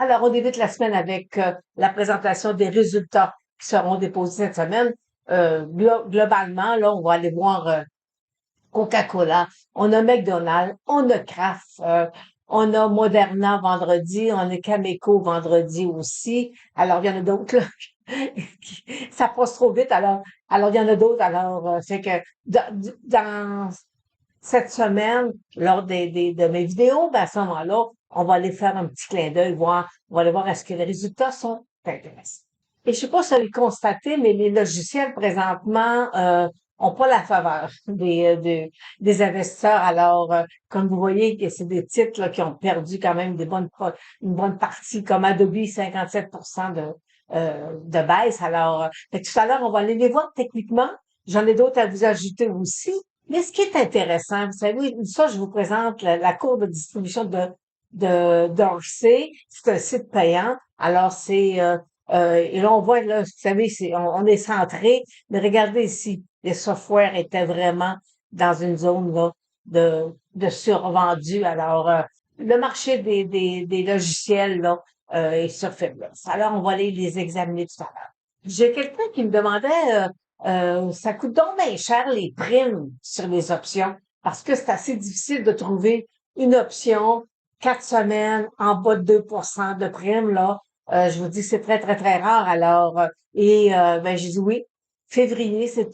Alors, on débute la semaine avec la présentation des résultats qui seront déposés cette semaine. Globalement, là, on va aller voir Coca-Cola, on a McDonald's, on a Kraft, on a Moderna vendredi, on a Cameco vendredi aussi. Alors, il y en a d'autres, là. Ça passe trop vite, alors il y en a d'autres. Alors, c'est que dans cette semaine, lors de mes vidéos, ben, à ce moment-là, on va aller faire un petit clin d'œil, on va aller voir est-ce que les résultats sont intéressants. Et je sais pas si vous avez constaté, mais les logiciels présentement ont pas la faveur des investisseurs. Alors, comme vous voyez, que c'est des titres là, qui ont perdu quand même une bonne partie, comme Adobe, 57% de baisse. Alors, fait que tout à l'heure, on va aller les voir techniquement. J'en ai d'autres à vous ajouter aussi. Mais ce qui est intéressant, vous savez, ça, je vous présente la courbe de distribution de Dorsey. C'est un site payant. Alors, et là, on voit, là, vous savez, on est centré, mais regardez ici, les softwares étaient vraiment dans une zone, là, de survendu. Alors, le marché des logiciels, là, est sur faiblesse. Alors, on va aller les examiner tout à l'heure. J'ai quelqu'un qui me demandait, ça coûte donc bien cher les primes sur les options parce que c'est assez difficile de trouver une option 4 semaines en bas de 2% de prime là. Je vous dis c'est très très très rare. Alors ben j'ai dit oui. Février c'est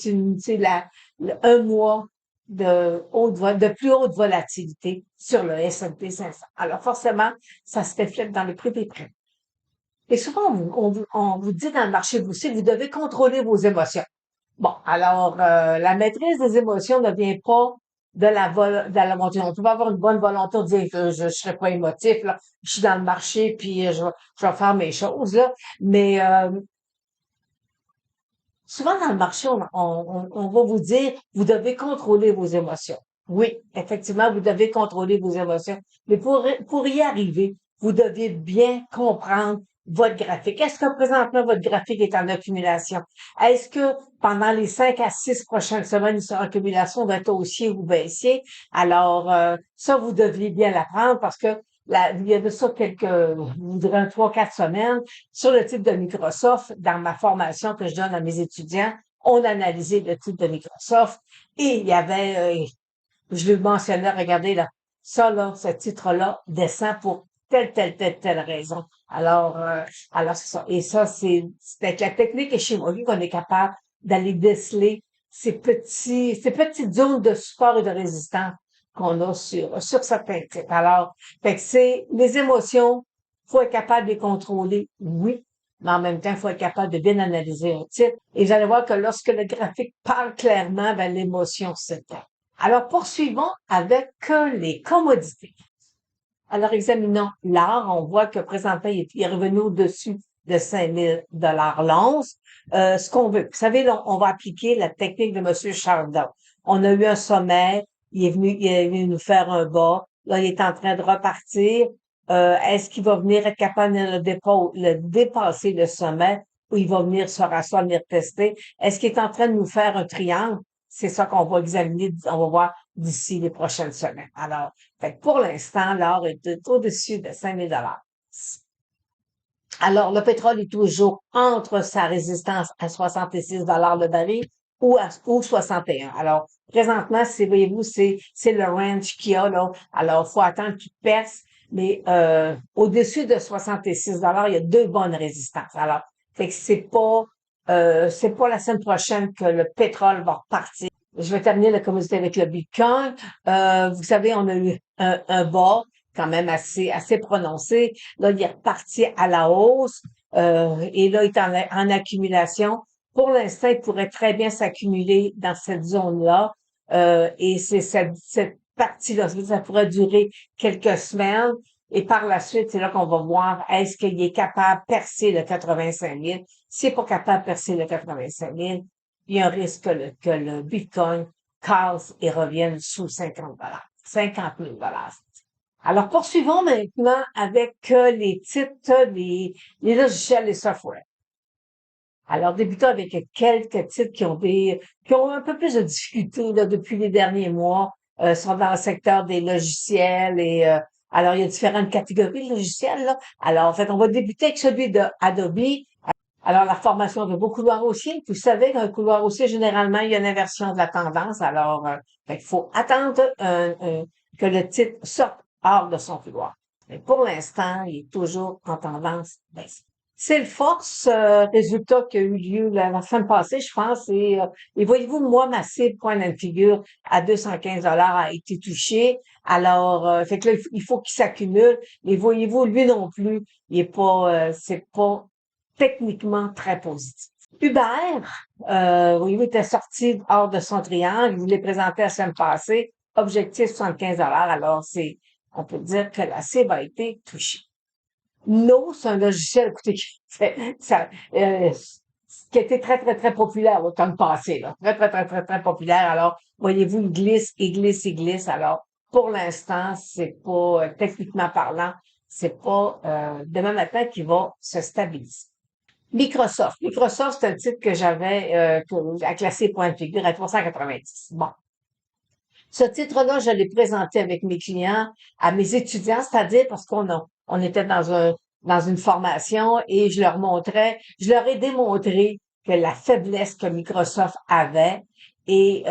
un mois de plus haute volatilité sur le S&P 500. Alors forcément ça se reflète dans le prix des primes. Et souvent on vous dit dans le marché boursier vous devez contrôler vos émotions. Bon, alors, la maîtrise des émotions ne vient pas de la volonté. On peut pas avoir une bonne volonté de dire que je serai pas émotif, là. Je suis dans le marché, puis je vais faire mes choses, là. Mais souvent dans le marché, on va vous dire, vous devez contrôler vos émotions. Oui, effectivement, vous devez contrôler vos émotions. Mais pour y arriver, vous devez bien comprendre votre graphique. Est-ce que présentement votre graphique est en accumulation? Est-ce que pendant les 5 à 6 prochaines semaines, il sera en accumulation va être haussier ou baissier? Alors, ça, vous deviez bien l'apprendre parce que il y a de ça je dirais 3, 4 semaines, sur le titre de Microsoft, dans ma formation que je donne à mes étudiants, on analysait le titre de Microsoft et il y avait, je le mentionnais, regardez là, ça là, ce titre-là descend pour telle raison. Alors c'est ça. Et ça, c'est avec la technique Ishimoku qu'on est capable d'aller déceler ces petites zones de support et de résistance qu'on a sur certains titres. Alors, fait que c'est les émotions, faut être capable de les contrôler, oui, mais en même temps, il faut être capable de bien analyser un titre. Et vous allez voir que lorsque le graphique parle clairement, ben, l'émotion s'éteint. Alors, poursuivons avec les commodités. Alors, examinons l'or. On voit que présentement, il est revenu au-dessus de 5 000 $ l'once. Ce qu'on veut. Vous savez, là, on va appliquer la technique de M. Chardon. On a eu un sommet. Il est venu nous faire un bas. Là, il est en train de repartir. Est-ce qu'il va venir être capable de dépasser le sommet ou il va venir se rasseoir, venir tester? Est-ce qu'il est en train de nous faire un triangle? C'est ça qu'on va examiner, on va voir d'ici les prochaines semaines. Alors, fait que pour l'instant, l'or est au-dessus de 5 000 $. Alors, le pétrole est toujours entre sa résistance à 66 $ le baril ou 61. Alors, présentement, voyez-vous, c'est le range qu'il y a, là. Alors, faut attendre qu'il perce. Mais, au-dessus de 66 $, il y a deux bonnes résistances. Alors, fait que c'est pas la semaine prochaine que le pétrole va repartir. Je vais terminer la commodité avec le Bitcoin. Vous savez, on a eu un bas quand même assez prononcé. Là, il est reparti à la hausse et là, il est en accumulation. Pour l'instant, il pourrait très bien s'accumuler dans cette zone-là. Et c'est cette partie-là, ça pourrait durer quelques semaines. Et par la suite, c'est là qu'on va voir est-ce qu'il est capable de percer le 85 000. S'il n'est pas capable de percer le 85 000, il y a un risque que le Bitcoin casse et revienne sous 50 000 $. Alors, poursuivons maintenant avec les titres, les logiciels et software. Alors, débutons avec quelques titres qui ont un peu plus de difficultés là, depuis les derniers mois, sont dans le secteur des logiciels Alors, il y a différentes catégories de logiciels, là. Alors, en fait, on va débuter avec celui de Adobe. Alors, la formation de beau couloir haussier. Vous savez qu'un couloir haussier, généralement, il y a une inversion de la tendance. Alors, il faut attendre que le titre sorte hors de son couloir. Mais pour l'instant, il est toujours en tendance baisse. Salesforce, résultat qui a eu lieu la semaine passée, je pense, et voyez-vous, moi, ma cible point and figure à 215 a été touchée. Alors, fait que là, il faut qu'il s'accumule. Et voyez-vous, lui non plus, il est pas, c'est pas techniquement très positif. Uber, voyez-vous, était sorti hors de son triangle. Je vous l'ai présenté la semaine passée. Objectif 75 alors on peut dire que la cible a été touchée. No, c'est un logiciel, écoutez, qui a été très, très, très populaire l'automne passé, là. Très, très, très, très, très populaire. Alors, voyez-vous, il glisse, il glisse, il glisse. Alors, pour l'instant, c'est pas, techniquement parlant, c'est pas demain matin qu'il va se stabiliser. Microsoft. Microsoft, c'est un titre que j'avais à classer point de figure à 390. Bon. Ce titre-là, je l'ai présenté avec mes clients, à mes étudiants, c'est-à-dire parce on était dans une formation et je leur ai démontré que la faiblesse que Microsoft avait et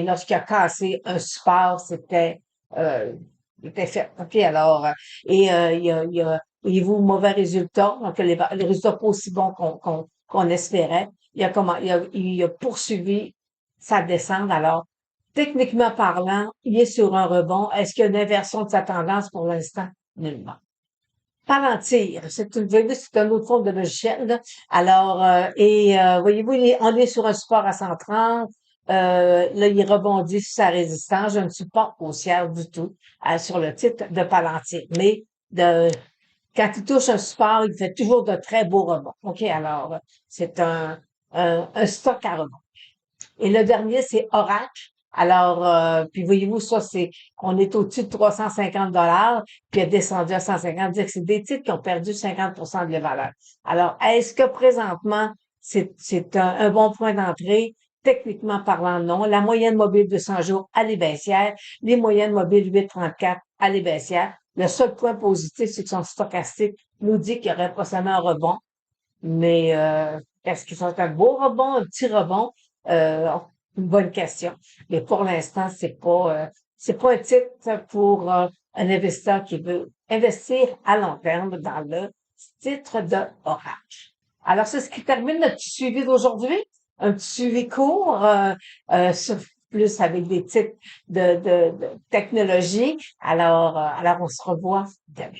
lorsqu'il a cassé un support, euh, c'était fait. OK, alors, voyez-vous, mauvais résultat, donc les résultats pas aussi bons qu'on espérait. Il a poursuivi sa descente, alors techniquement parlant, il est sur un rebond. Est-ce qu'il y a une inversion de sa tendance pour l'instant? Nullement. Palantir, c'est un autre forme de logiciel, là. Alors, voyez-vous, on est sur un support à 130. Là, il rebondit sur sa résistance. Je ne suis pas haussière du tout sur le titre de Palantir. Mais quand il touche un support, il fait toujours de très beaux rebonds. OK, alors, c'est un stock à rebond. Et le dernier, c'est Oracle. Alors, puis voyez-vous, on est au-dessus de 350 puis il a descendu à 150. C'est des titres qui ont perdu 50 de leur valeur. Alors, est-ce que présentement, c'est un bon point d'entrée? Techniquement parlant, non. La moyenne mobile de 100 jours, elle est baissière. Les moyennes mobiles 8,34, elle est baissière. Le seul point positif, c'est que son stochastique nous dit qu'il y aurait possiblement un rebond. Mais est-ce qu'ils sont un beau rebond, un petit rebond? Une bonne question. Mais pour l'instant, c'est pas un titre pour un investisseur qui veut investir à long terme dans le titre de Orange. Alors, c'est ce qui termine notre petit suivi d'aujourd'hui. Un petit suivi court, plus avec des titres de technologie. Alors, on se revoit demain.